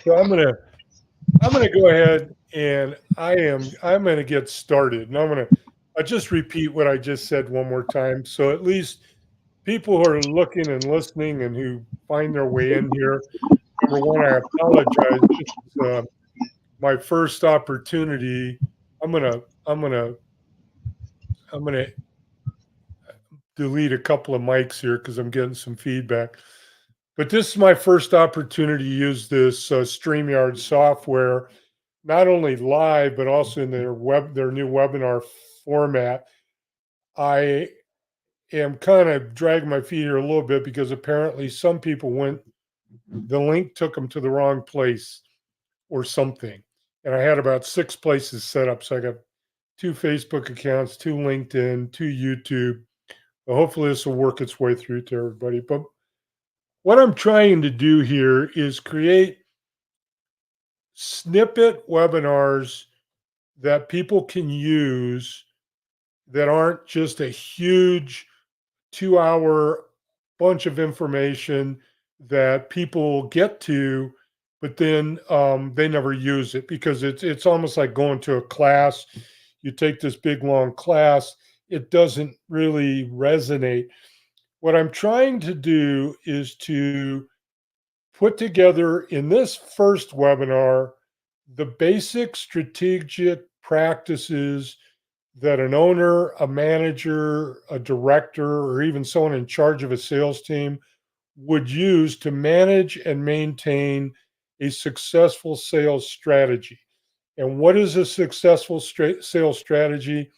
So I'm gonna go ahead and I'm gonna get started, and I'll just repeat what I just said one more time. So at least people who are looking and listening and who find their way in here. Number one, I apologize. This is my first opportunity. I'm gonna I'm gonna I'm gonna delete a couple of mics here because I'm getting some feedback. But this is my first opportunity to use this StreamYard software, not only live but also in their new webinar format. I am kind of dragging my feet here a little bit because apparently some people the link took them to the wrong place or something, and I had about 6 places set up. So I got 2 Facebook accounts, 2 LinkedIn, 2 YouTube. Well, hopefully this will work its way through to everybody. But what I'm trying to do here is create snippet webinars that people can use that aren't just a huge 2 hour bunch of information that people get to, but then they never use it because it's almost like going to a class. You take this big long class, it doesn't really resonate. What I'm trying to do is to put together in this first webinar the basic strategic practices that an owner, a manager, a director, or even someone in charge of a sales team would use to manage and maintain a successful sales strategy. And what is a successful sales strategy?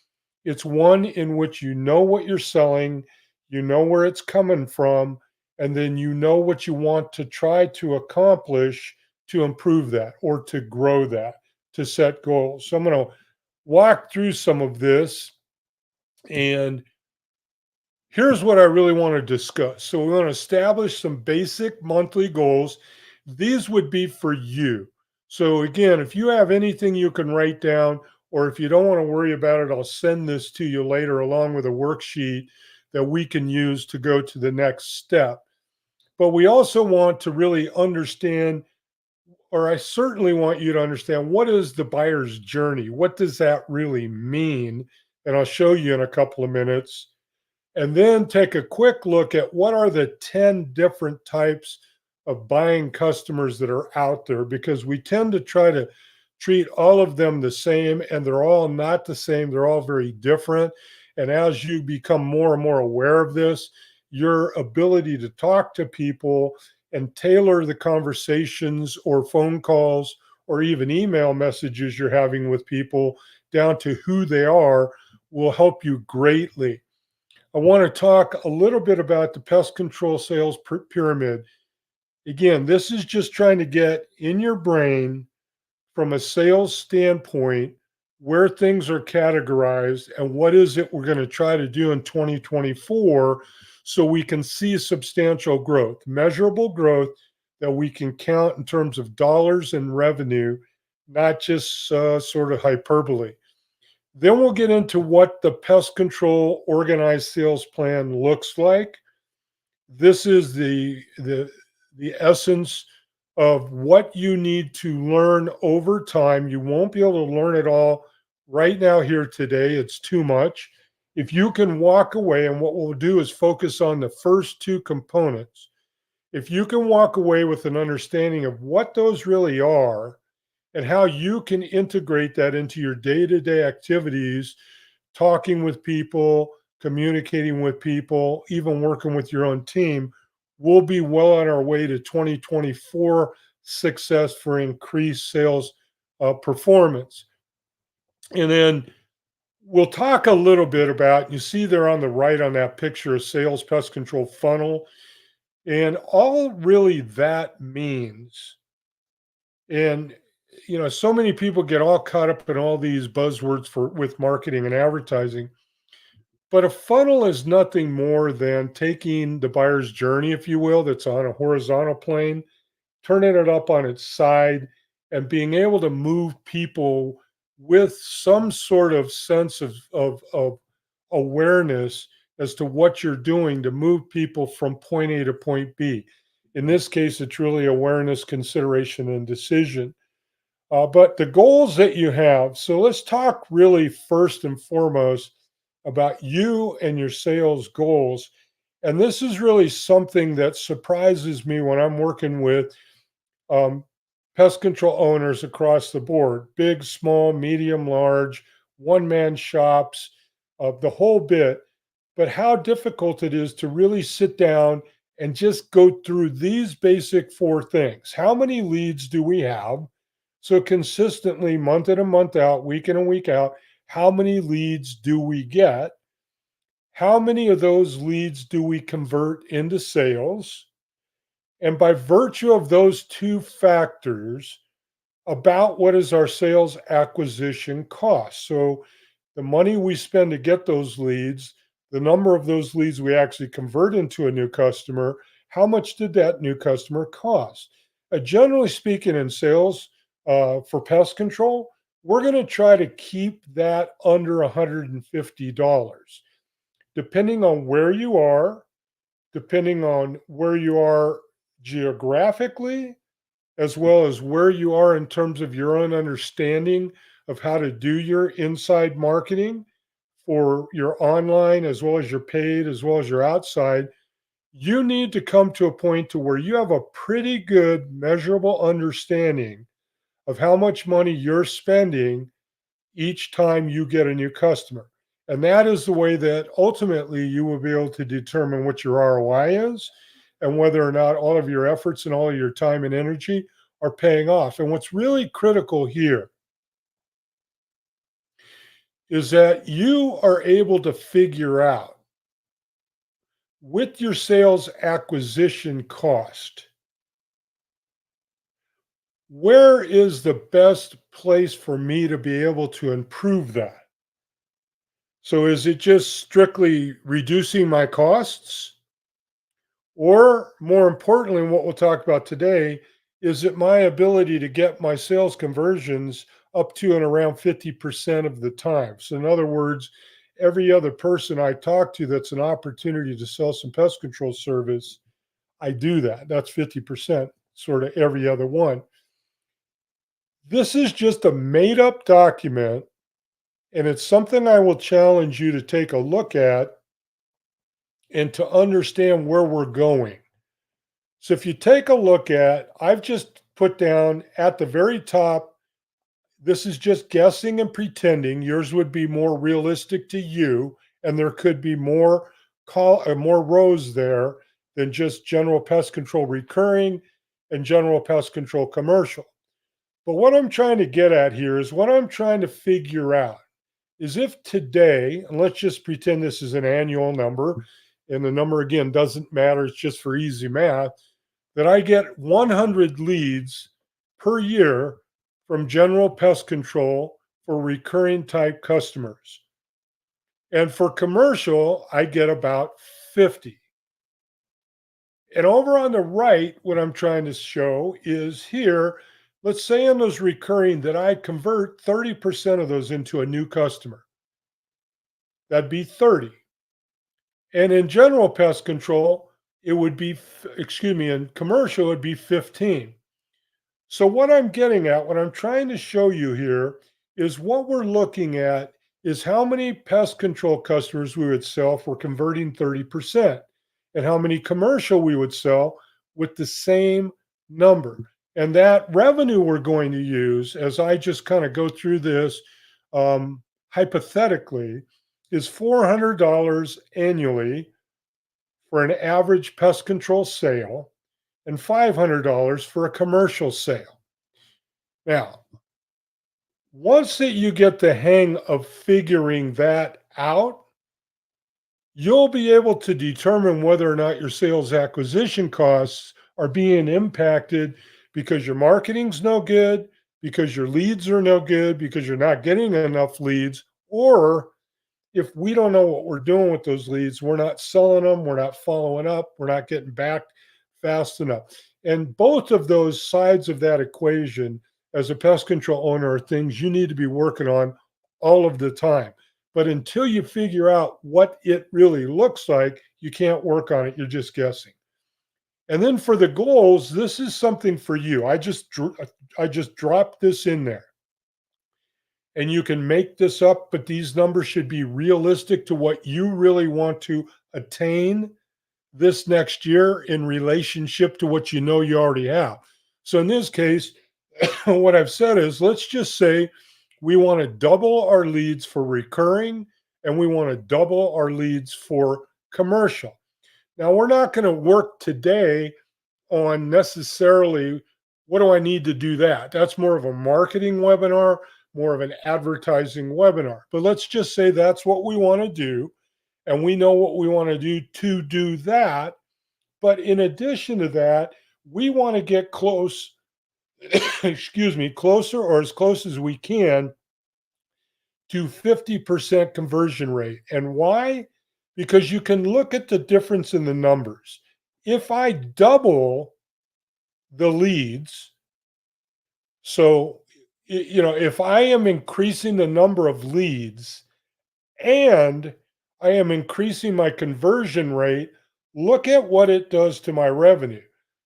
It's one in which you know what you're selling, you know where it's coming from, and then you know what you want to try to accomplish to improve that or to grow that, to set goals. So I'm going to walk through some of this, and here's what I really want to discuss. So we want to establish some basic monthly goals. These would be for you. So again, if you have anything you can write down, or if you don't want to worry about it, I'll send this to you later along with a worksheet that we can use to go to the next step. But we also want to really understand, or I certainly want you to understand, what is the buyer's journey? What does that really mean? And I'll show you in a couple of minutes. And then take a quick look at what are the 10 different types of buying customers that are out there, because we tend to try to treat all of them the same, and they're all not the same. They're all very different. And as you become more and more aware of this, your ability to talk to people and tailor the conversations or phone calls or even email messages you're having with people down to who they are will help you greatly. I want to talk a little bit about the pest control sales pyramid. Again, this is just trying to get in your brain from a sales standpoint where things are categorized and what is it we're going to try to do in 2024 so we can see substantial growth, measurable growth that we can count in terms of dollars and revenue, not just sort of hyperbole. Then we'll get into what the pest control organized sales plan looks like. This is the essence of what you need to learn over time. You won't be able to learn it all right now here today. It's too much. If you can walk away, and what we'll do is focus on the first 2 components. If you can walk away with an understanding of what those really are and how you can integrate that into your day-to-day activities, talking with people, communicating with people, even working with your own team, we'll be well on our way to 2024 success for increased sales performance. And then we'll talk a little bit about, you see there on the right on that picture, a sales pest control funnel. And all really that means, and so many people get all caught up in all these buzzwords with marketing and advertising. But a funnel is nothing more than taking the buyer's journey, if you will, that's on a horizontal plane, turning it up on its side, and being able to move people with some sort of sense of awareness as to what you're doing to move people from point A to point B. In this case, it's really awareness, consideration, and decision. But the goals that you have, so let's talk really first and foremost about you and your sales goals. And this is really something that surprises me when I'm working with um, pest control owners across the board, big, small, medium, large, one man shops, the whole bit. But how difficult it is to really sit down and just go through these basic four things. How many leads do we have? So, consistently, month in and month out, week in and week out, how many leads do we get? How many of those leads do we convert into sales? And by virtue of those two factors, about what is our sales acquisition cost. So the money we spend to get those leads, the number of those leads we actually convert into a new customer, how much did that new customer cost? Generally speaking, in sales for pest control, we're going to try to keep that under $150, depending on where you are, depending on where you are geographically, as well as where you are in terms of your own understanding of how to do your inside marketing for your online as well as your paid as well as your outside. You need to come to a point to where you have a pretty good measurable understanding of how much money you're spending each time you get a new customer. And that is the way that ultimately you will be able to determine what your ROI is and whether or not all of your efforts and all of your time and energy are paying off. And what's really critical here is that you are able to figure out with your sales acquisition cost, where is the best place for me to be able to improve that? So is it just strictly reducing my costs? Or more importantly, what we'll talk about today, is it my ability to get my sales conversions up to and around 50% of the time? So, in other words, every other person I talk to that's an opportunity to sell some pest control service, I do that. That's 50%, sort of every other one. This is just a made up document, and it's something I will challenge you to take a look at and to understand where we're going. So if you take a look at, I've just put down at the very top, this is just guessing and pretending. Yours would be more realistic to you, and there could be more more rows there than just general pest control recurring and general pest control commercial. But what I'm trying to get at here is what I'm trying to figure out is if today, and let's just pretend this is an annual number, and the number again doesn't matter, it's just for easy math, that I get 100 leads per year from general pest control for recurring type customers. And for commercial, I get about 50. And over on the right, what I'm trying to show is here, let's say in those recurring that I convert 30% of those into a new customer. That'd be 30. And in general pest control, it would be, excuse me, in commercial, it'd be 15. So, what I'm getting at, what I'm trying to show you here is what we're looking at is how many pest control customers we would sell if we're converting 30%, and how many commercial we would sell with the same number. And that revenue we're going to use, as I just kind of go through this hypothetically, is $400 annually for an average pest control sale and $500 for a commercial sale. Now, once that you get the hang of figuring that out, you'll be able to determine whether or not your sales acquisition costs are being impacted because your marketing's no good, because your leads are no good, because you're not getting enough leads, or if we don't know what we're doing with those leads, we're not selling them, we're not following up, we're not getting back fast enough. And both of those sides of that equation, as a pest control owner, are things you need to be working on all of the time. But until you figure out what it really looks like, you can't work on it. You're just guessing. And then for the goals, this is something for you. I just dropped this in there. And you can make this up, but these numbers should be realistic to what you really want to attain this next year in relationship to what you know you already have. So in this case, what I've said is let's just say we want to double our leads for recurring and we want to double our leads for commercial. Now, we're not going to work today on necessarily what do I need to do that. That's more of a marketing webinar, more of an advertising webinar. But let's just say that's what we want to do. And we know what we want to do that. But in addition to that, we want to get close, excuse me, closer or as close as we can to 50% conversion rate. And why? Because you can look at the difference in the numbers. If I double the leads, so if I am increasing the number of leads and I am increasing my conversion rate, look at what it does to my revenue.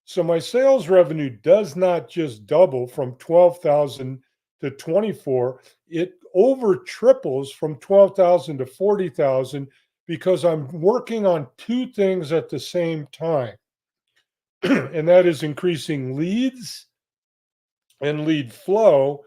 So my sales revenue does not just double from 12,000 to 24, it over triples from 12,000 to 40,000 because I'm working on two things at the same time. And that is increasing leads and lead flow,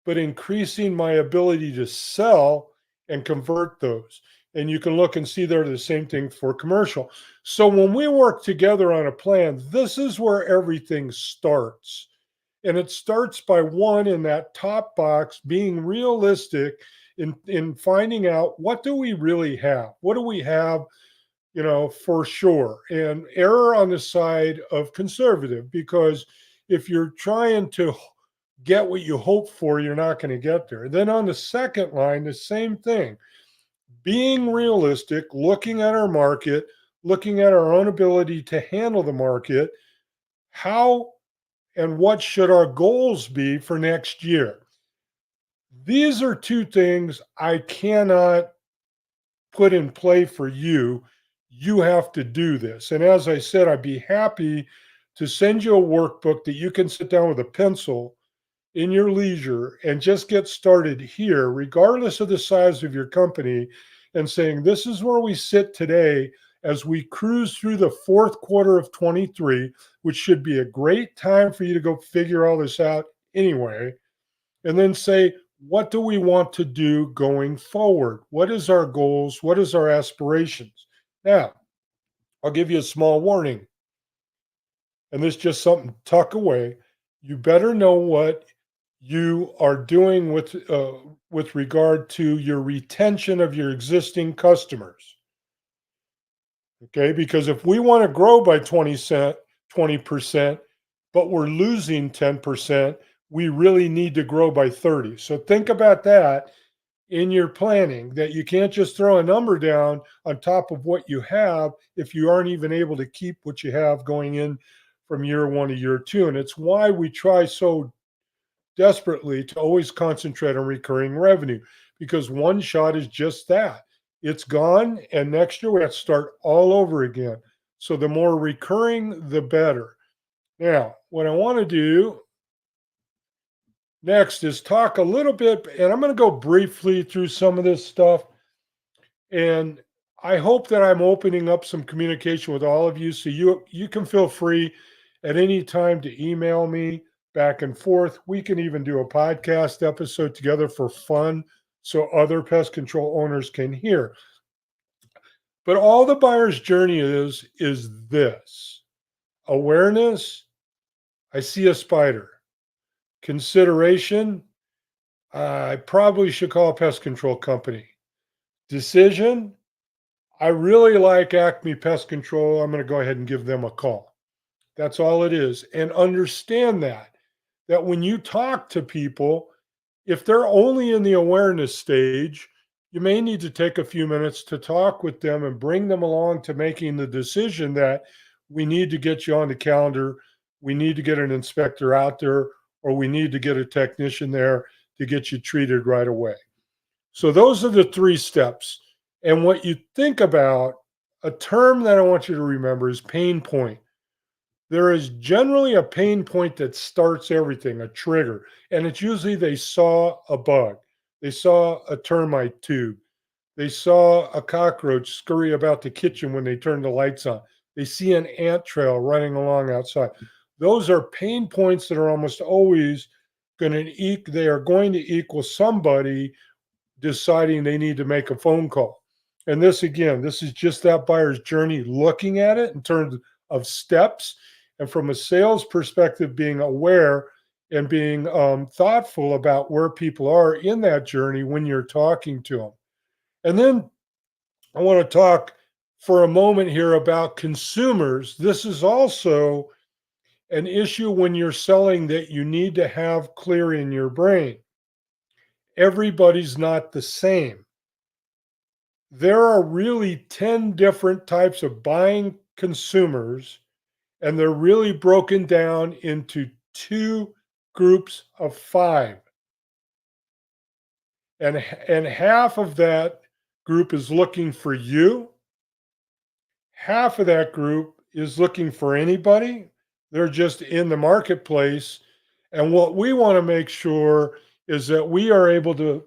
but increasing my ability to sell and convert those. And you can look and see they're the same thing for commercial. So when we work together on a plan, this is where everything starts. And it starts by one in that top box being realistic in finding out what do we really have? What do we have, for sure? And error on the side of conservative, because if you're trying to get what you hope for, you're not going to get there. Then on the second line, the same thing. Being realistic, looking at our market, looking at our own ability to handle the market, how and what should our goals be for next year? These are two things I cannot put in play for you. You have to do this. And as I said, I'd be happy to send you a workbook that you can sit down with a pencil in your leisure and just get started here, regardless of the size of your company, and saying, this is where we sit today as we cruise through the fourth quarter of 23, which should be a great time for you to go figure all this out anyway. And then say, what do we want to do going forward? What is our goals? What is our aspirations? Now, I'll give you a small warning, and this is just something to tuck away. You better know what you are doing with regard to your retention of your existing customers. Okay, because if we want to grow by 20%, but we're losing 10%, we really need to grow by 30. So think about that in your planning, that you can't just throw a number down on top of what you have if you aren't even able to keep what you have going in from year one to year two. And it's why we try so desperately to always concentrate on recurring revenue, because one shot is just that. It's gone, and next year we have to start all over again. So the more recurring, the better. Now, what I want to do next is talk a little bit, and I'm going to go briefly through some of this stuff. And I hope that I'm opening up some communication with all of you. So you can feel free at any time to email me back and forth. We can even do a podcast episode together for fun so other pest control owners can hear. But all the buyer's journey is this: awareness, I see a spider; consideration, I probably should call a pest control company; decision, I really like Acme Pest Control, I'm going to go ahead and give them a call. That's all it is. And understand that when you talk to people, if they're only in the awareness stage, you may need to take a few minutes to talk with them and bring them along to making the decision that we need to get you on the calendar, we need to get an inspector out there, or we need to get a technician there to get you treated right away. So those are the three steps. And what you think about, a term that I want you to remember is pain point. there is generally a pain point that starts everything, a trigger. And it's usually they saw a bug, they saw a termite tube, they saw a cockroach scurry about the kitchen when they turned the lights on, they see an ant trail running along outside. Those are pain points that are almost always going to they are going to equal somebody deciding they need to make a phone call. And this, again, this is just that buyer's journey looking at it in terms of steps. And from a sales perspective, being aware and being thoughtful about where people are in that journey when you're talking to them. And then I want to talk for a moment here about consumers. This is also an issue when you're selling that you need to have clear in your brain. Everybody's not the same. There are really 10 different types of buying consumers, and they're really broken down into two groups of five. And half of that group is looking for you, half of that group is looking for anybody. They're just in the marketplace. And what we want to make sure is that we are able to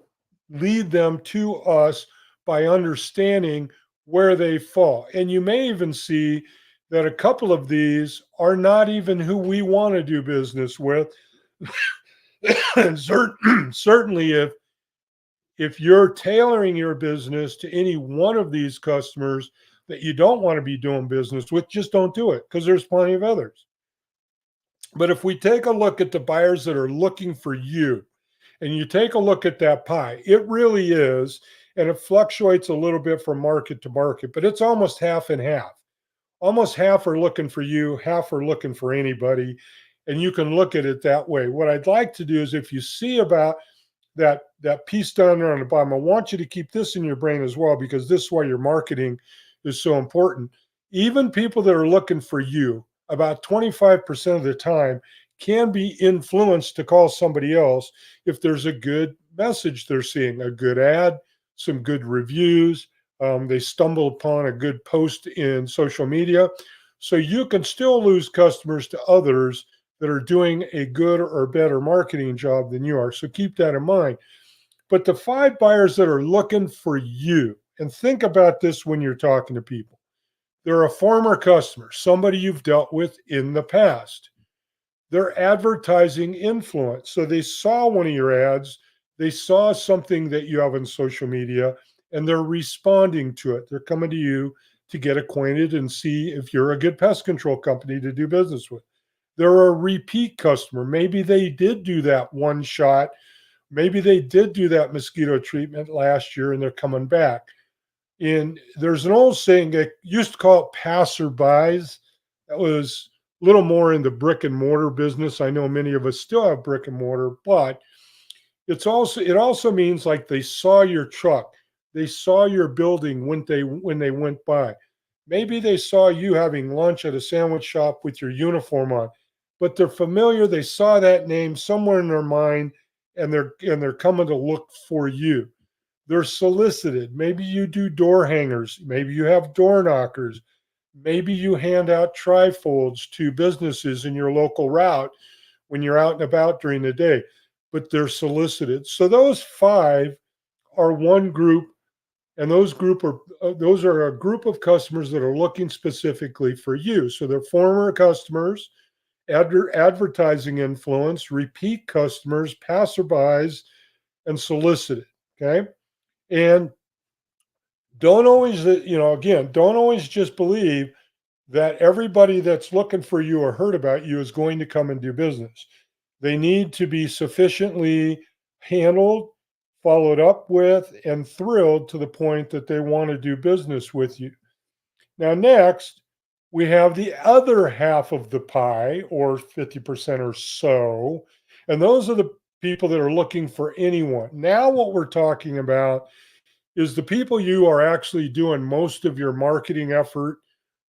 lead them to us by understanding where they fall. And you may even see that a couple of these are not even who we want to do business with. And certainly if you're tailoring your business to any one of these customers that you don't want to be doing business with, just don't do it, because there's plenty of others. But if we take a look at the buyers that are looking for you, and you take a look at that pie, it really is, and it fluctuates a little bit from market to market, but it's almost half and half. Almost half are looking for you, half are looking for anybody. And you can look at it that way. What I'd like to do is, if you see about that piece down there on the bottom, I want you to keep this in your brain as well, because this is why your marketing is so important. Even people that are looking for you, about 25% of the time, can be influenced to call somebody else if there's a good message they're seeing, a good ad, some good reviews. They stumble upon a good post in social media. So you can still lose customers to others that are doing a good or better marketing job than you are. So keep that in mind. But the five buyers that are looking for you, and think about this when you're talking to people, they're a former customer, somebody you've dealt with in the past. They're advertising influence. So they saw one of your ads, they saw something that you have on social media, and they're responding to it. They're coming to you to get acquainted and see if you're a good pest control company to do business with. They're a repeat customer. Maybe they did do that one shot. Maybe they did do that mosquito treatment last year and they're coming back. And there's an old saying that used to call it passerbys. That was a little more in the brick and mortar business. I know many of us still have brick and mortar, but it also means like they saw your truck, they saw your building when they went by. Maybe they saw you having lunch at a sandwich shop with your uniform on, but they're familiar. They saw that name somewhere in their mind, and they're coming to look for you. They're solicited. Maybe you do door hangers. Maybe you have door knockers. Maybe you hand out trifolds to businesses in your local route when you're out and about during the day, but they're solicited. So those five are one group, and those are a group of customers that are looking specifically for you. So they're former customers, advertising influence, repeat customers, passerbys, and solicited. Okay, and don't always, again, don't always just believe that everybody that's looking for you or heard about you is going to come and do business. They need to be sufficiently handled, followed up with, and thrilled to the point that they want to do business with you. Now, next, we have the other half of the pie, or 50% or so. And those are the people that are looking for anyone. Now, what we're talking about is the people you are actually doing most of your marketing effort,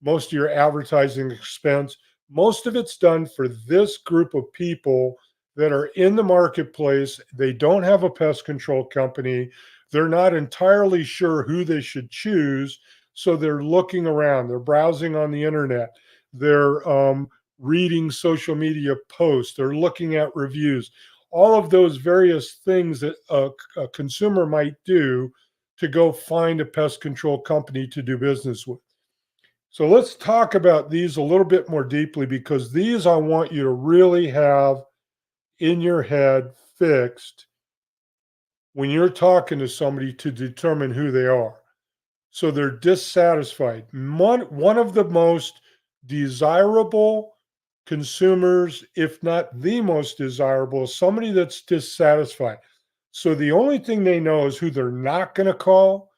most of your advertising expense. Most of it's done for this group of people that are in the marketplace. They don't have a pest control company. They're not entirely sure who they should choose. So they're looking around, they're browsing on the internet, they're reading social media posts, they're looking at reviews, all of those various things that a consumer might do to go find a pest control company to do business with. So let's talk about these a little bit more deeply, because these I want you to really have in your head fixed when you're talking to somebody to determine who they are. So they're dissatisfied. One of the most desirable consumers, if not the most desirable, is somebody that's dissatisfied. So the only thing they know is who they're not going to call.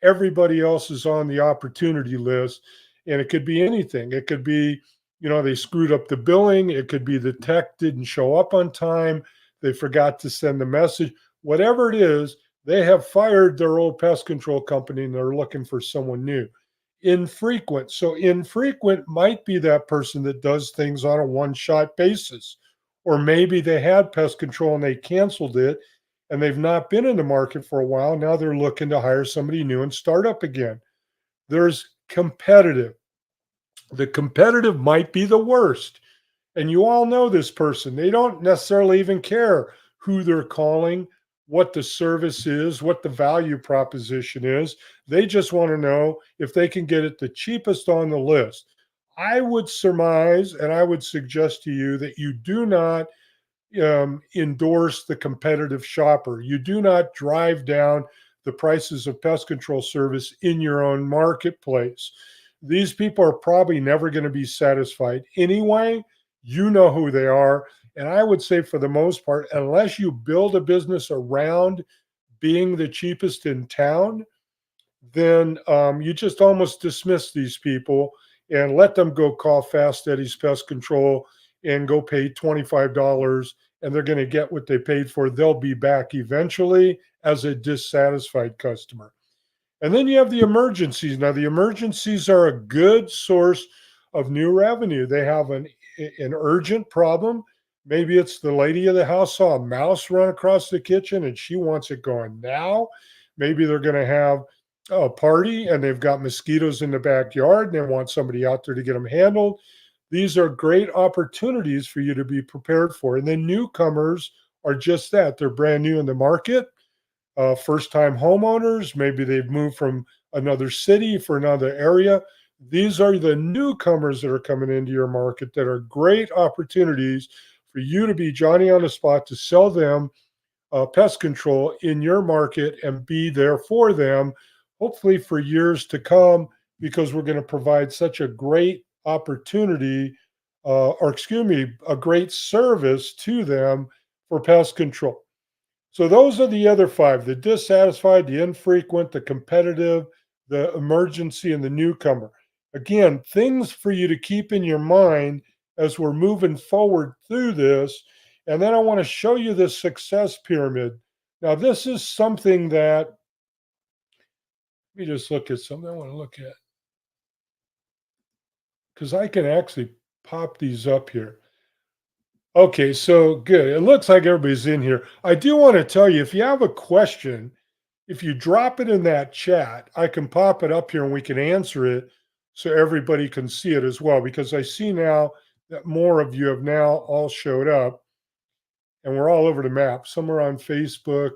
Everybody else is on the opportunity list. And it could be anything. It could be, they screwed up the billing. It could be the tech didn't show up on time. They forgot to send the message. Whatever it is, they have fired their old pest control company and they're looking for someone new. Infrequent. So infrequent might be that person that does things on a one-shot basis. Or maybe they had pest control and they canceled it and they've not been in the market for a while. Now they're looking to hire somebody new and start up again. There's competitive. The competitive might be the worst. And you all know this person. They don't necessarily even care who they're calling, what the service is, what the value proposition is. They just want to know if they can get it the cheapest on the list. I would surmise and I would suggest to you that you do not endorse the competitive shopper. You do not drive down the prices of pest control service in your own marketplace. These people are probably never going to be satisfied anyway. You know who they are. And I would say, for the most part, unless you build a business around being the cheapest in town, then you just almost dismiss these people and let them go call Fast Eddie's Pest Control and go pay $25, and they're going to get what they paid for. They'll be back eventually as a dissatisfied customer. And then you have the emergencies. Now, the emergencies are a good source of new revenue. They have an urgent problem. Maybe it's the lady of the house saw a mouse run across the kitchen and she wants it gone now. Maybe they're going to have a party and they've got mosquitoes in the backyard and they want somebody out there to get them handled. These are great opportunities for you to be prepared for. And then newcomers are just that. They're brand new in the market. First time homeowners, maybe they've moved from another city for another area. These are the newcomers that are coming into your market that are great opportunities for you to be Johnny on the spot to sell them pest control in your market and be there for them, hopefully for years to come, because we're going to provide such a great opportunity, or excuse me, a great service to them for pest control. So those are the other five: the dissatisfied, the infrequent, the competitive, the emergency, and the newcomer. Again, things for you to keep in your mind as we're moving forward through this. And then I want to show you this success pyramid. Now, this is something that, let me just look at something I want to look at, because I can actually pop these up here. Okay, so good. It looks like everybody's in here. I do want to tell you, if you have a question, if you drop it in that chat, I can pop it up here and we can answer it so everybody can see it as well. Because I see now that more of you have now all showed up and we're all over the map. Some are on Facebook,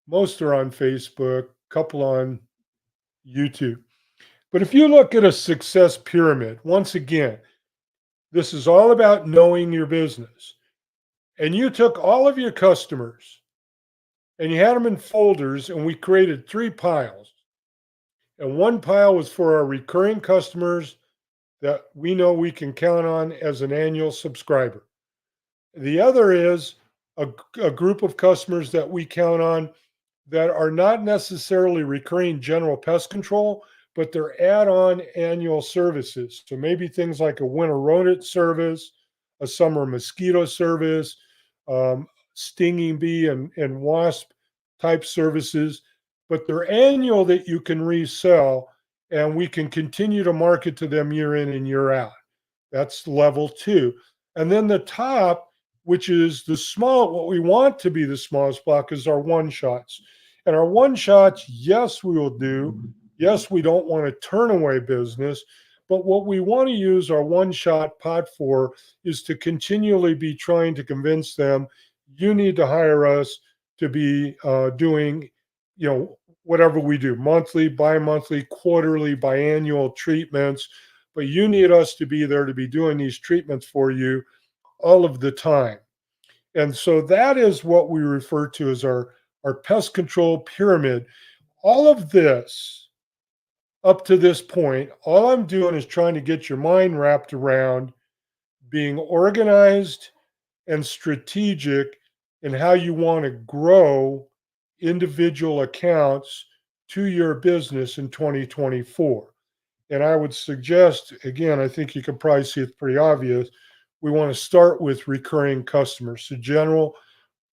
most are on Facebook, a couple on YouTube. But if you look at a success pyramid, once again, this is all about knowing your business. And you took all of your customers and you had them in folders, and we created 3 piles. And one pile was for our recurring customers that we know we can count on as an annual subscriber. The other is a group of customers that we count on that are not necessarily recurring general pest control, but they're add-on annual services. So maybe things like a winter rodent service, a summer mosquito service, stinging bee and wasp type services, but they're annual that you can resell and we can continue to market to them year in and year out. That's level 2. And then the top, which is the small, what we want to be the smallest block, is our one shots. And our one shots, yes, we will do. Yes, we don't want to turn away business, But what we want to use our one shot pot for is to continually be trying to convince them you need to hire us to be doing, whatever we do, monthly, bi-monthly, quarterly, biannual treatments. But you need us to be there to be doing these treatments for you all of the time. And so that is what we refer to as our pest control pyramid. All of this up to this point, all I'm doing is trying to get your mind wrapped around being organized and strategic in how you want to grow individual accounts to your business in 2024. And I would suggest, again, I think you can probably see it's pretty obvious. We want to start with recurring customers. So, general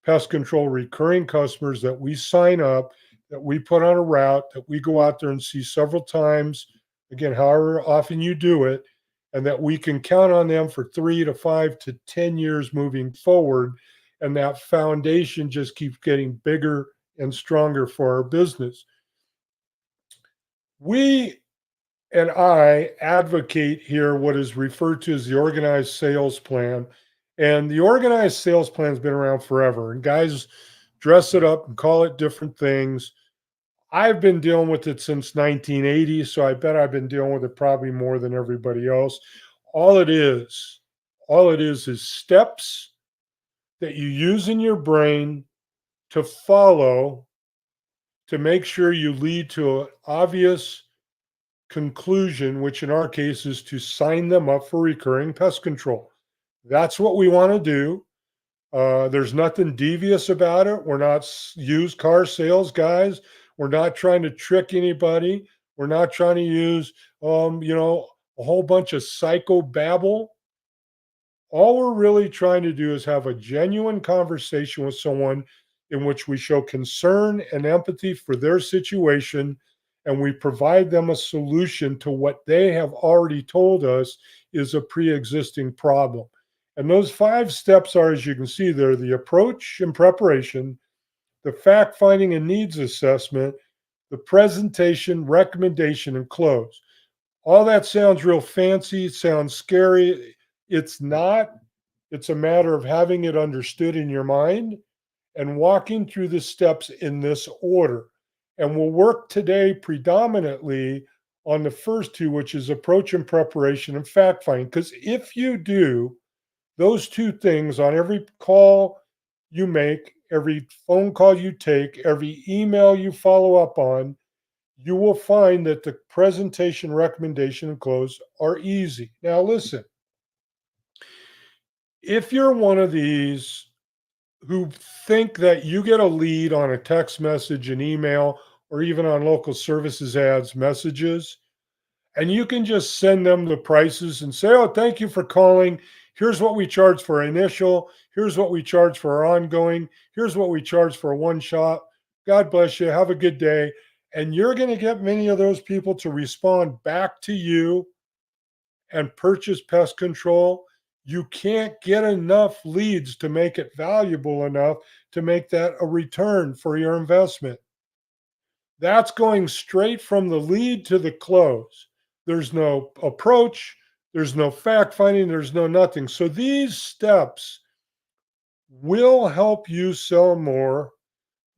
pest control recurring customers that we sign up, that we put on a route, that we go out there and see several times, again, however often you do it, and that we can count on them for 3 to 5 to 10 years moving forward. And that foundation just keeps getting bigger and stronger for our business. We and I advocate here what is referred to as the organized sales plan. And the organized sales plan has been around forever. And guys dress it up and call it different things. I've been dealing with it since 1980. So I bet I've been dealing with it probably more than everybody else. All it is, is steps that you use in your brain to follow to make sure you lead to an obvious conclusion, which in our case is to sign them up for recurring pest control. That's what we want to do. There's nothing devious about it. We're not used car sales guys. We're not trying to trick anybody. We're not trying to use, a whole bunch of psycho babble. All we're really trying to do is have a genuine conversation with someone in which we show concern and empathy for their situation, and we provide them a solution to what they have already told us is a pre-existing problem. And those 5 steps are, as you can see there, the approach and preparation, the fact finding and needs assessment, the presentation, recommendation, and close. All that sounds real fancy, sounds scary. It's not. It's a matter of having it understood in your mind and walking through the steps in this order. And we'll work today predominantly on the first two, which is approach and preparation and fact finding. Because if you do those 2 things on every call you make, every phone call you take, every email you follow up on, you will find that the presentation, recommendation, and close are easy. Now, listen, if you're one of these who think that you get a lead on a text message, an email, or even on local services ads messages, and you can just send them the prices and say, oh, thank you for calling. Here's what we charge for initial. Here's what we charge for our ongoing. Here's what we charge for a one shot. God bless you. Have a good day. And you're going to get many of those people to respond back to you and purchase pest control. You can't get enough leads to make it valuable enough to make that a return for your investment. That's going straight from the lead to the close. There's no approach, there's no fact finding, there's no nothing. So these steps will help you sell more,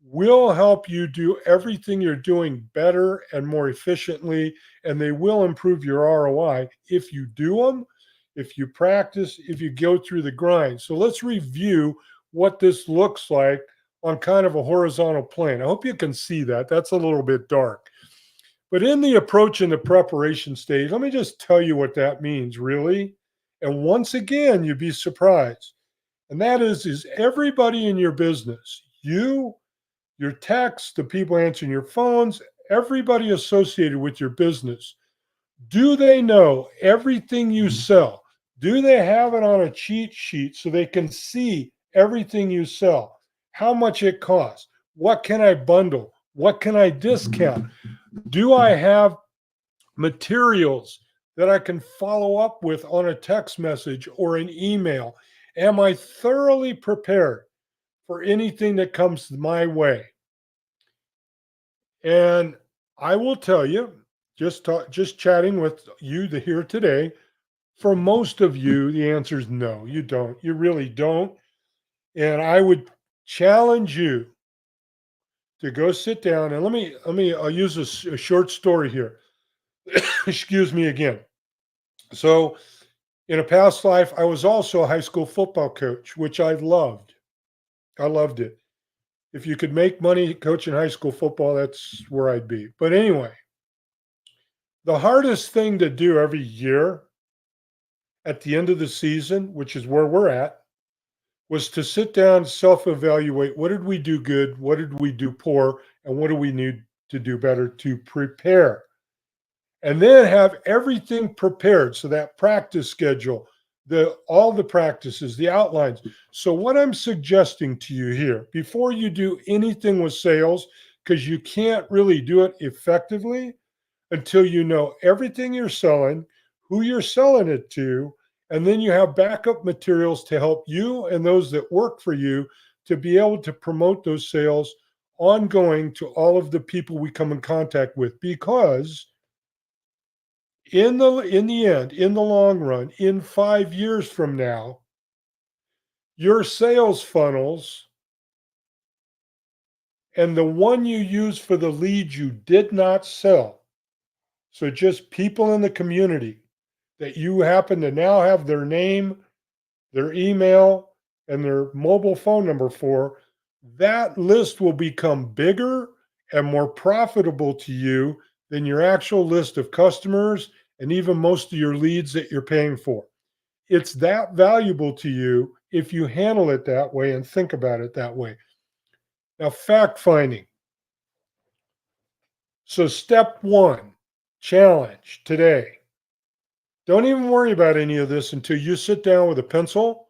will help you do everything you're doing better and more efficiently, and they will improve your ROI if you do them, if you practice, if you go through the grind. So let's review what this looks like on kind of a horizontal plane. I hope you can see that. That's a little bit dark. But in the approach and the preparation stage, let me just tell you what that means, really. And once again, you'd be surprised. And that is everybody in your business, you, your techs, the people answering your phones, everybody associated with your business, do they know everything you sell? Do they have it on a cheat sheet so they can see everything you sell? How much it costs? What can I bundle? What can I discount? Do I have materials that I can follow up with on a text message or an email? Am I thoroughly prepared for anything that comes my way? And I will tell you, just chatting with you the here today. For most of you, the answer is no, you don't. You really don't. And I would challenge you to go sit down and I'll use a short story here. Excuse me again. So, in a past life, I was also a high school football coach, which I loved. I loved it. If you could make money coaching high school football, that's where I'd be. But anyway, the hardest thing to do every year at the end of the season, which is where we're at, was to sit down, self evaluate what did we do good, what did we do poor, and what do we need to do better to prepare. And then have everything prepared. So that practice schedule, the all the practices, the outlines. So what I'm suggesting to you here, before you do anything with sales, because you can't really do it effectively until you know everything you're selling, who you're selling it to, and then you have backup materials to help you and those that work for you to be able to promote those sales ongoing to all of the people we come in contact with. Because in the end, in the long run, in 5 years from now, your sales funnels and the one you use for the leads you did not sell, so just people in the community that you happen to now have their name, their email, and their mobile phone number for, that list will become bigger and more profitable to you than your actual list of customers and even most of your leads that you're paying for. It's that valuable to you if you handle it that way and think about it that way. Now, fact finding. So, step one, challenge today. Don't even worry about any of this until you sit down with a pencil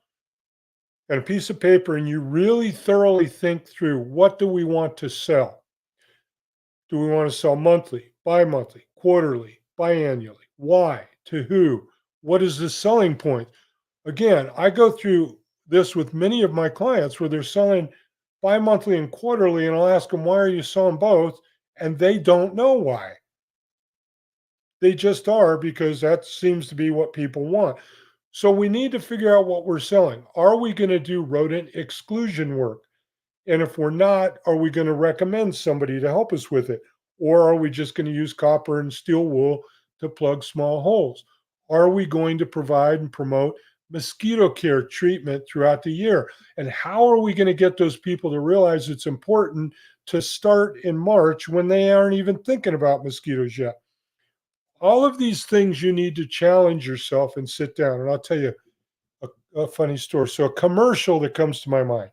and a piece of paper and you really thoroughly think through, what do we want to sell? Do we want to sell monthly, bi monthly, quarterly, biannually? Why? To who? What is the selling point? Again, I go through this with many of my clients where they're selling bi-monthly and quarterly, and I'll ask them, why are you selling both? And they don't know why. They just are, because that seems to be what people want. So we need to figure out what we're selling. Are we going to do rodent exclusion work? And if we're not, are we going to recommend somebody to help us with it? Or are we just going to use copper and steel wool to plug small holes? Are we going to provide and promote mosquito care treatment throughout the year? And how are we going to get those people to realize it's important to start in March when they aren't even thinking about mosquitoes yet? All of these things you need to challenge yourself and sit down. And I'll tell you a funny story. So, a commercial that comes to my mind.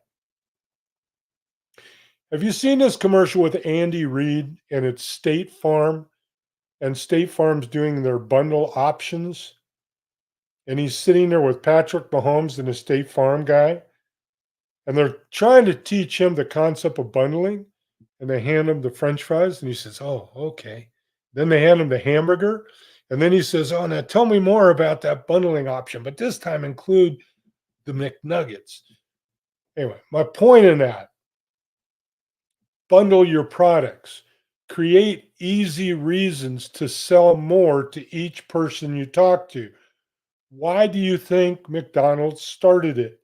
Have you seen this commercial with Andy Reid and it's State Farm, and State Farm's doing their bundle options? And he's sitting there with Patrick Mahomes and a State Farm guy, and they're trying to teach him the concept of bundling. And they hand him the French fries, and he says, "Oh, okay." Then they hand him the hamburger, and then he says, "Oh, now tell me more about that bundling option, but this time include the McNuggets." Anyway, my point in that, bundle your products, create easy reasons to sell more to each person you talk to. Why do you think McDonald's started it?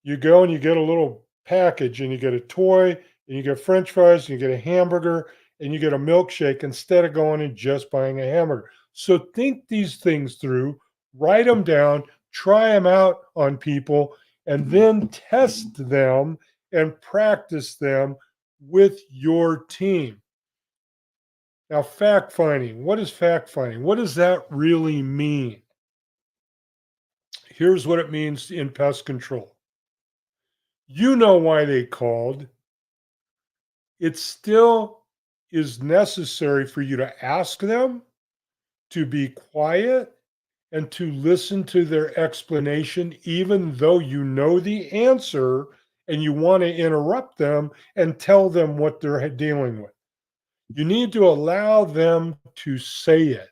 You go and you get a little package and you get a toy and you get French fries and you get a hamburger and you get a milkshake instead of going and just buying a hamburger. So think these things through, write them down, try them out on people, and then test them and practice them with your team. Now, fact finding. What is fact finding? What does that really mean? Here's what it means in pest control. You know why they called. It still is necessary for you to ask them, to be quiet, and to listen to their explanation, even though you know the answer and you want to interrupt them and tell them what they're dealing with. You need to allow them to say it.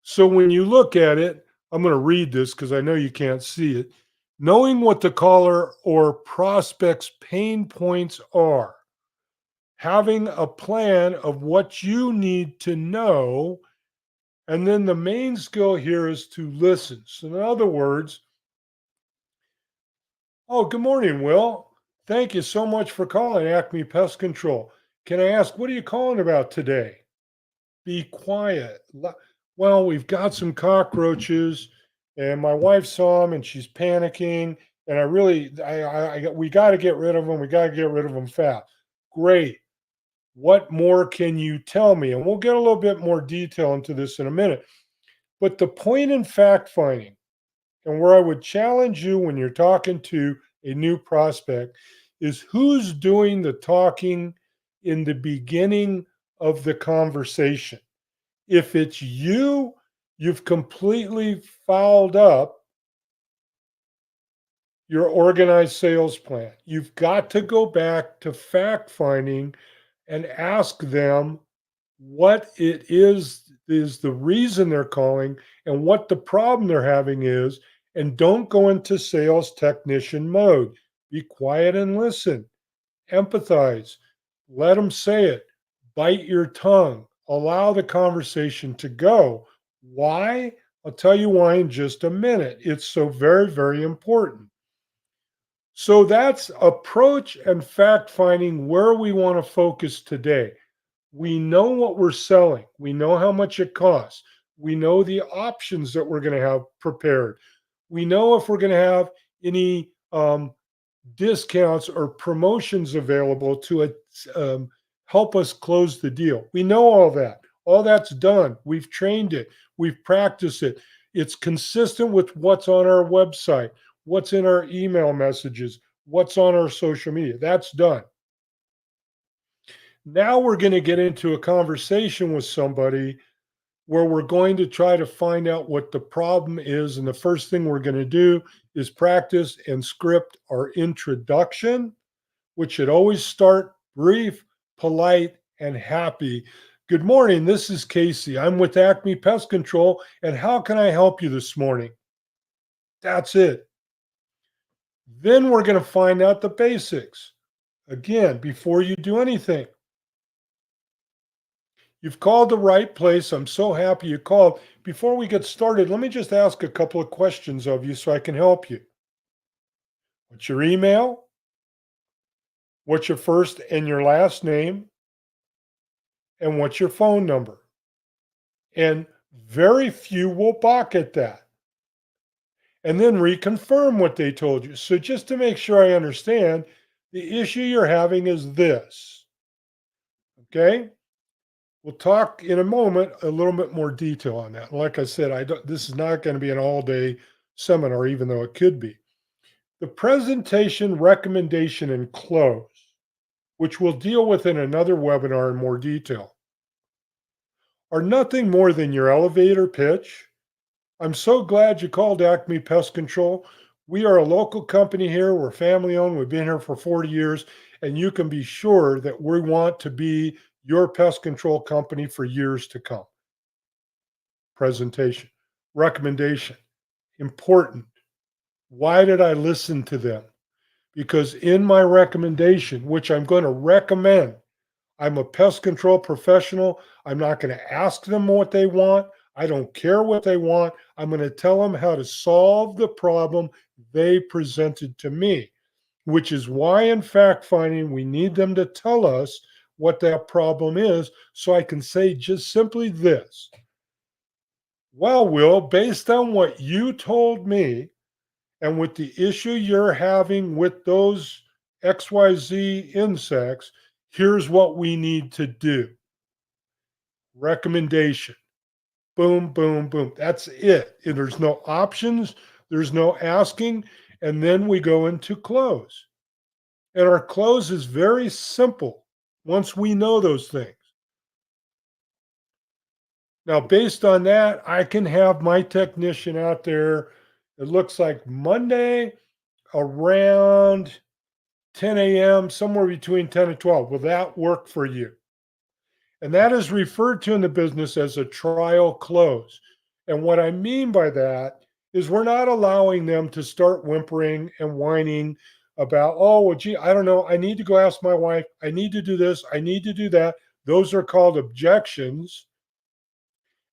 So when you look at it, I'm going to read this because I know you can't see it. Knowing what the caller or prospect's pain points are, having a plan of what you need to know, And then the main skill here is to listen. So, in other words, oh, good morning, Will. Thank you so much for calling Acme Pest Control. Can I ask, what are you calling about today? Be quiet. Well, we've got some cockroaches, and my wife saw them, and she's panicking. And I really, we got to get rid of them. We got to get rid of them fast. Great. What more can you tell me? And we'll get a little bit more detail into this in a minute. But the point in fact finding, and where I would challenge you when you're talking to a new prospect, is who's doing the talking in the beginning of the conversation. If it's you, you've completely fouled up your organized sales plan. You've got to go back to fact finding and ask them what it is the reason they're calling and what the problem they're having is, and don't go into sales technician mode. Be quiet and listen. Empathize. Let them say it. Bite your tongue. Allow the conversation to go. Why? I'll tell you why in just a minute. It's so very, very important. So that's approach and fact finding where we want to focus today. We know what we're selling. We know how much it costs. We know the options that we're going to have prepared. We know if we're going to have any discounts or promotions available to help us close the deal. We know all that. All that's done. We've trained it. We've practiced it. It's consistent with what's on our website, what's in our email messages, what's on our social media. That's done. Now we're going to get into a conversation with somebody where we're going to try to find out what the problem is. And the first thing we're going to do is practice and script our introduction, which should always start brief, polite, and happy. Good morning. This is Casey. I'm with Acme Pest Control. And how can I help you this morning? That's it. Then we're going to find out the basics. Again, before you do anything, you've called the right place. I'm so happy you called. Before we get started, let me just ask a couple of questions of you so I can help you. What's your email? What's your first and your last name? And what's your phone number? And very few will balk at that. And then reconfirm what they told you. So just to make sure I understand, the issue you're having is this. Okay? We'll talk in a moment a little bit more detail on that. Like I said, this is not going to be an all-day seminar, even though it could be. The presentation, recommendation, and close, which we'll deal with in another webinar in more detail, are nothing more than your elevator pitch. I'm so glad you called Acme Pest Control. We are a local company here. We're family owned. We've been here for 40 years, and you can be sure that we want to be your pest control company for years to come. Presentation, recommendation, important. Why did I listen to them? Because in my recommendation, which I'm going to recommend, I'm a pest control professional. I'm not going to ask them what they want. I don't care what they want. I'm going to tell them how to solve the problem they presented to me, which is why in fact finding we need them to tell us what that problem is, so I can say just simply this. Well, Will, based on what you told me and with the issue you're having with those XYZ insects, here's what we need to do. Recommendation. Boom, boom, boom. That's it. And there's no options. There's no asking. And then we go into close. And our close is very simple once we know those things. Now, based on that, I can have my technician out there. It looks like Monday around 10 a.m., somewhere between 10 and 12. Will that work for you? And that is referred to in the business as a trial close. And what I mean by that is we're not allowing them to start whimpering and whining about, oh, well, gee, I don't know. I need to go ask my wife. I need to do this. I need to do that. Those are called objections.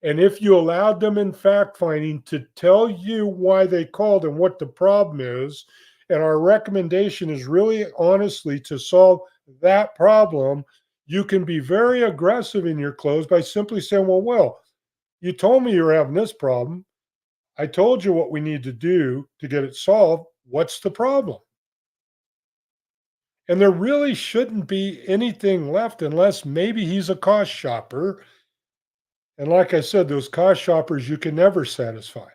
And if you allowed them in fact finding to tell you why they called and what the problem is, and our recommendation is really honestly to solve that problem, you can be very aggressive in your close by simply saying, well, you told me you're having this problem. I told you what we need to do to get it solved. What's the problem? And there really shouldn't be anything left unless maybe he's a cost shopper. And like I said, those cost shoppers you can never satisfy.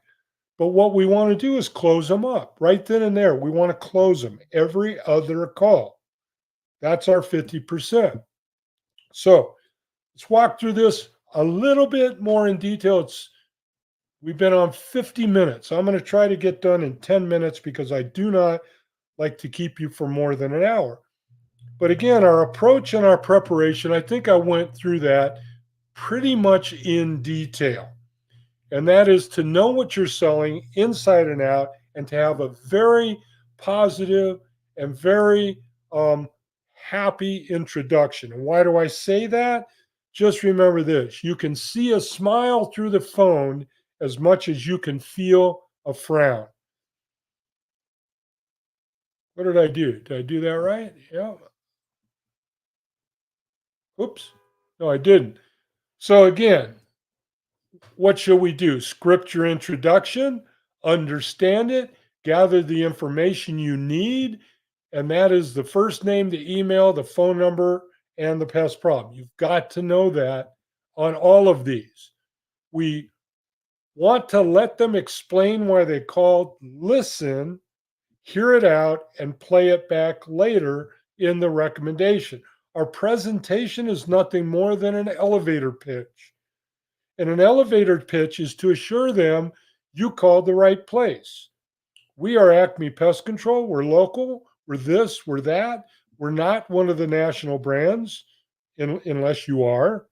But what we want to do is close them up right then and there. We want to close them every other call. That's our 50%. So let's walk through this a little bit more in detail. We've been on 50 minutes. I'm going to try to get done in 10 minutes because I do not like to keep you for more than an hour. But again, our approach and our preparation, I think I went through that pretty much in detail. And that is to know what you're selling inside and out and to have a very positive and very happy introduction. And why do I say that? Just remember this: you can see a smile through the phone as much as you can feel a frown. What did I do? Did I do that right? Yeah. Oops. No, I didn't. So again, what shall we do? Script your introduction, understand it, gather the information you need, and that is the first name, the email, the phone number, and the pest problem. You've got to know that on all of these. We want to let them explain why they called, listen, hear it out, and play it back later in the recommendation. Our presentation is nothing more than an elevator pitch. And an elevator pitch is to assure them you called the right place. We are Acme Pest Control. We're local. We're this, we're that. We're not one of the national brands unless you are.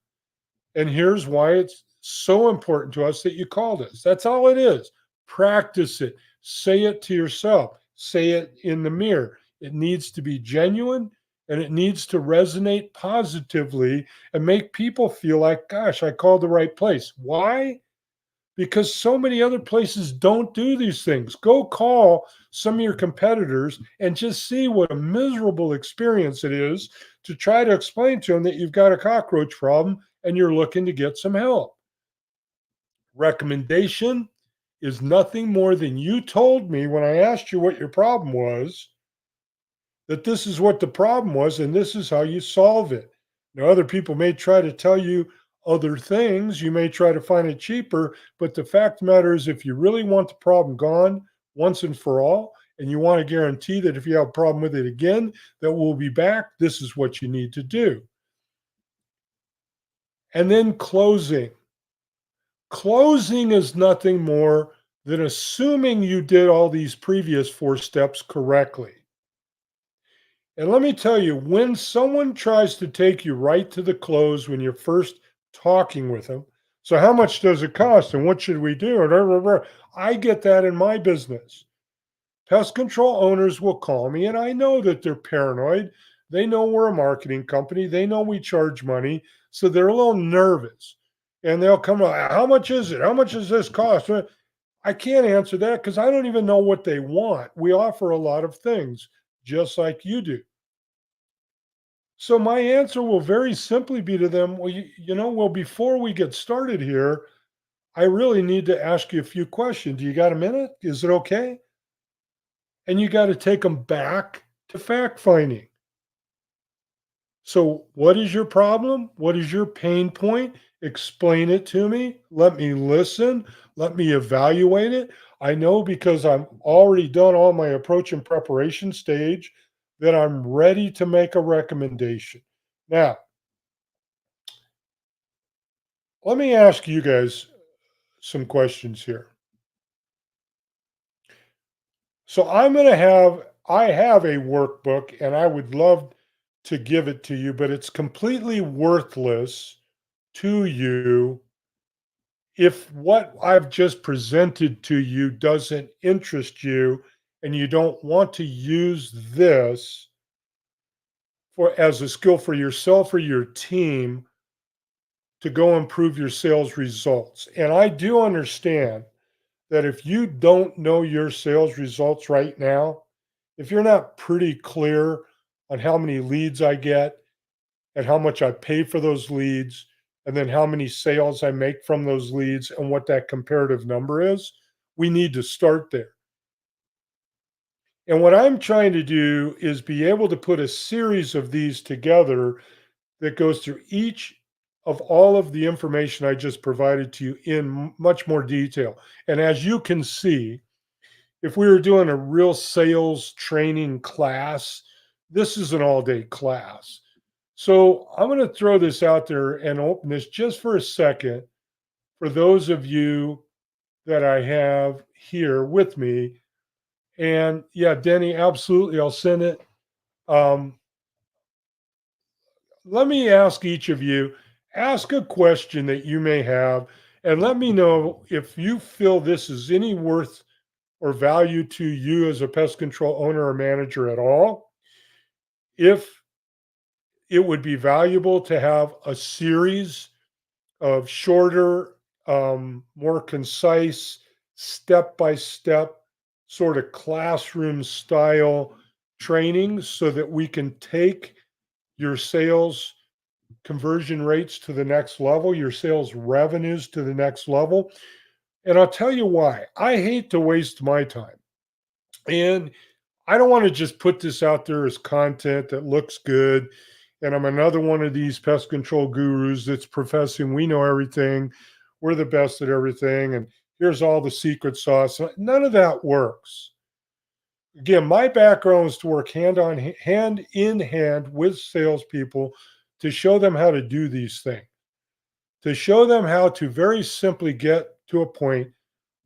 And here's why it's so important to us that you called us. That's all it is. Practice it. Say it to yourself. Say it in the mirror. It needs to be genuine and it needs to resonate positively and make people feel like, gosh, I called the right place. Why? Because so many other places don't do these things. Go call some of your competitors and just see what a miserable experience it is to try to explain to them that you've got a cockroach problem and you're looking to get some help. Recommendation is nothing more than you told me when I asked you what your problem was, that this is what the problem was and this is how you solve it. Now, other people may try to tell you other things. You may try to find it cheaper, but the fact of the matter is, if you really want the problem gone once and for all, and you want to guarantee that if you have a problem with it again, that we'll be back, this is what you need to do. And then closing. Closing is nothing more than assuming you did all these previous 4 steps correctly. And let me tell you, when someone tries to take you right to the close when you're first talking with them, so how much does it cost and what should we do? I get that in my business. Pest control owners will call me, and I know that they're paranoid. They know we're a marketing company, they know we charge money, so they're a little nervous. And they'll come, how much is it? How much does this cost? I can't answer that because I don't even know what they want. We offer a lot of things, just like you do. So my answer will very simply be to them, well, well, before we get started here, I really need to ask you a few questions. Do you got a minute? Is it okay? And you got to take them back to fact finding. So, what is your problem? What is your pain point? Explain it to me. Let me listen. Let me evaluate it. I know because I'm already done all my approach and preparation stage that I'm ready to make a recommendation. Now, let me ask you guys some questions here. So I have a workbook and I would love to give it to you, but it's completely worthless to you if what I've just presented to you doesn't interest you and you don't want to use this for as a skill for yourself or your team. to go improve your sales results. And I do understand that if you don't know your sales results right now, if you're not pretty clear on how many leads I get and how much I pay for those leads, and then how many sales I make from those leads and what that comparative number is, we need to start there. And what I'm trying to do is be able to put a series of these together that goes through each of all of the information I just provided to you in much more detail. And as you can see, if we were doing a real sales training class, this is an all day class. So I'm going to throw this out there and open this just for a second for those of you that I have here with me. And yeah, Denny, absolutely, I'll send it. Um, Let me ask each of you, ask a question that you may have, and let me know if you feel this is any worth or value to you as a pest control owner or manager at all. If it would be valuable to have a series of shorter, more concise, step by step, sort of classroom style trainings so that we can take your sales conversion rates to the next level, your sales revenues to the next level. And I'll tell you why. I hate to waste my time. And I don't want to just put this out there as content that looks good. And I'm another one of these pest control gurus that's professing we know everything, we're the best at everything, and here's all the secret sauce. None of that works. Again, my background is to work hand in hand with salespeople to show them how to do these things, to show them how to very simply get to a point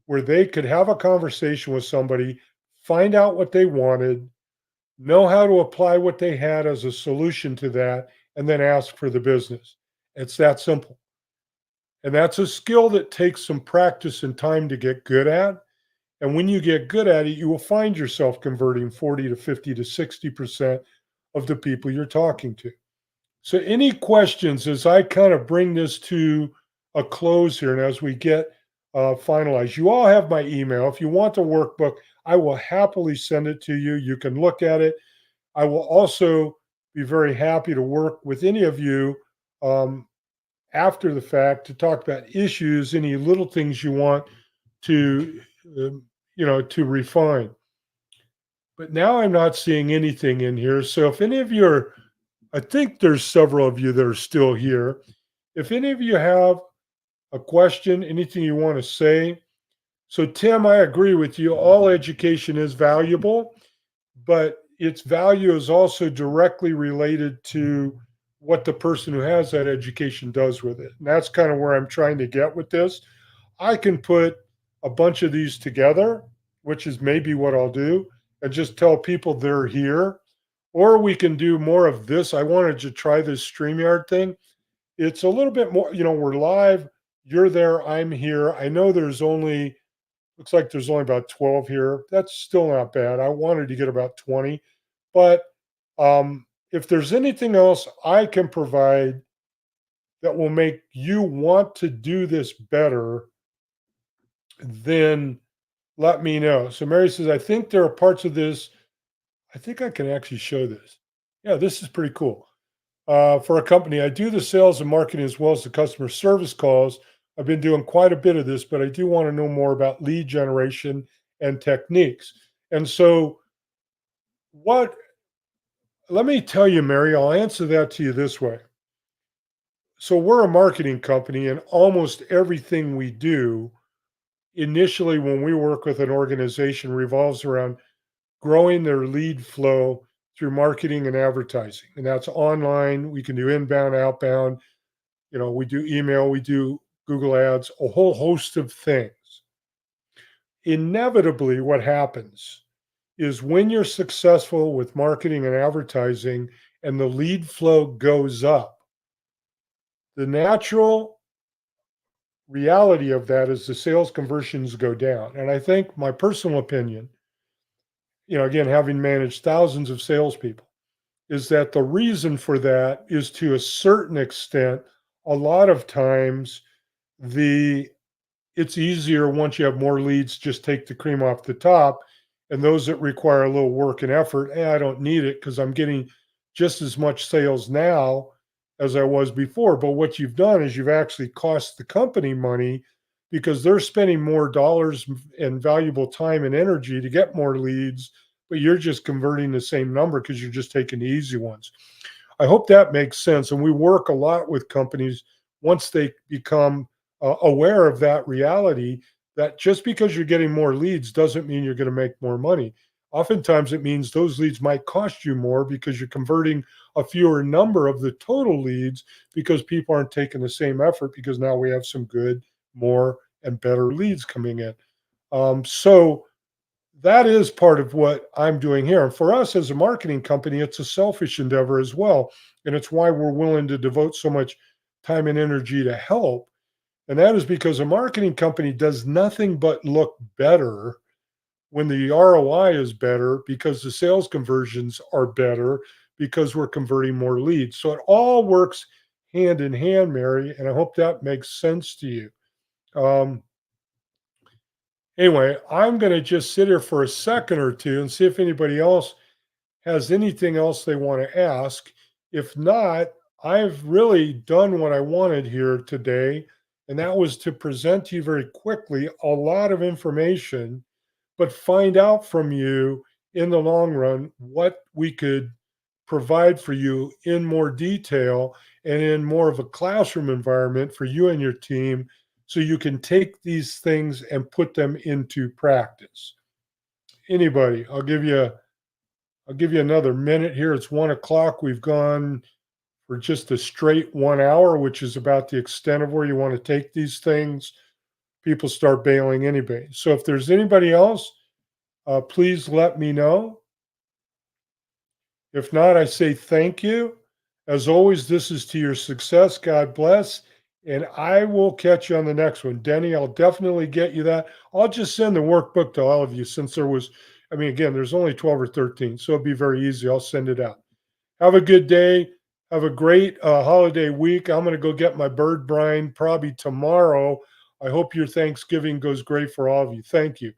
where they could have a conversation with somebody, find out what they wanted, know how to apply what they had as a solution to that, and then ask for the business. It's that simple. And that's a skill that takes some practice and time to get good at. And when you get good at it, you will find yourself converting 40 to 50 to 60% of the people you're talking to. So, any questions as I kind of bring this to a close here and as we get finalized? You all have my email. If you want the workbook, I will happily send it to you. You can look at it. I will also be very happy to work with any of you um, after the fact to talk about issues, any little things you want to, to refine. But now I'm not seeing anything in here. So if any of you are, I think there's several of you that are still here. If any of you have a question, anything you want to say. So, Tim, I agree with you. All education is valuable, but its value is also directly related to what the person who has that education does with it. And that's kind of where I'm trying to get with this. I can put a bunch of these together, which is maybe what I'll do, and just tell people they're here. Or we can do more of this. I wanted to try this StreamYard thing. It's a little bit more, we're live, you're there, I'm here. I know looks like there's only about 12 here. That's still not bad. I wanted to get about 20. But if there's anything else I can provide that will make you want to do this better, then let me know. So Mary says, I think there are parts of this. I think I can actually show this. Yeah, this is pretty cool. For a company, I do the sales and marketing as well as the customer service calls. I've been doing quite a bit of this, but I do want to know more about lead generation and techniques. And so, what, let me tell you, Mary, I'll answer that to you this way. So, we're a marketing company, and almost everything we do initially when we work with an organization revolves around growing their lead flow through marketing and advertising. And that's online. We can do inbound, outbound. We do email, we do Google Ads, a whole host of things. Inevitably, what happens is when you're successful with marketing and advertising and the lead flow goes up, the natural reality of that is the sales conversions go down. And I think my personal opinion, again, having managed thousands of salespeople, is that the reason for that is to a certain extent a lot of times the it's easier once you have more leads, just take the cream off the top. And those that require a little work and effort, I don't need it because I'm getting just as much sales now as I was before. But what you've done is you've actually cost the company money because they're spending more dollars and valuable time and energy to get more leads, but you're just converting the same number because you're just taking the easy ones. I hope that makes sense. And we work a lot with companies once they become aware of that reality, that just because you're getting more leads doesn't mean you're going to make more money. Oftentimes, it means those leads might cost you more because you're converting a fewer number of the total leads because people aren't taking the same effort because now we have some good, more, and better leads coming in. So that is part of what I'm doing here. And for us as a marketing company, it's a selfish endeavor as well. And it's why we're willing to devote so much time and energy to help. And that is because a marketing company does nothing but look better when the ROI is better because the sales conversions are better because we're converting more leads. So it all works hand in hand, Mary. And I hope that makes sense to you. Um, anyway, I'm going to just sit here for a second or two and see if anybody else has anything else they want to ask. If not, I've really done what I wanted here today, and that was to present to you very quickly a lot of information, but find out from you in the long run what we could provide for you in more detail and in more of a classroom environment for you and your team so you can take these things and put them into practice. Anybody, I'll give you another minute here. It's 1 o'clock. We've gone for just a straight 1 hour, which is about the extent of where you want to take these things. People start bailing anyway. So if there's anybody else, please let me know. If not, I say thank you. As always, this is to your success. God bless. And I will catch you on the next one. Denny, I'll definitely get you that. I'll just send the workbook to all of you since there was, I mean, again, there's only 12 or 13, so it'll be very easy. I'll send it out. Have a good day. Have a great holiday week. I'm going to go get my bird brine probably tomorrow. I hope your Thanksgiving goes great for all of you. Thank you.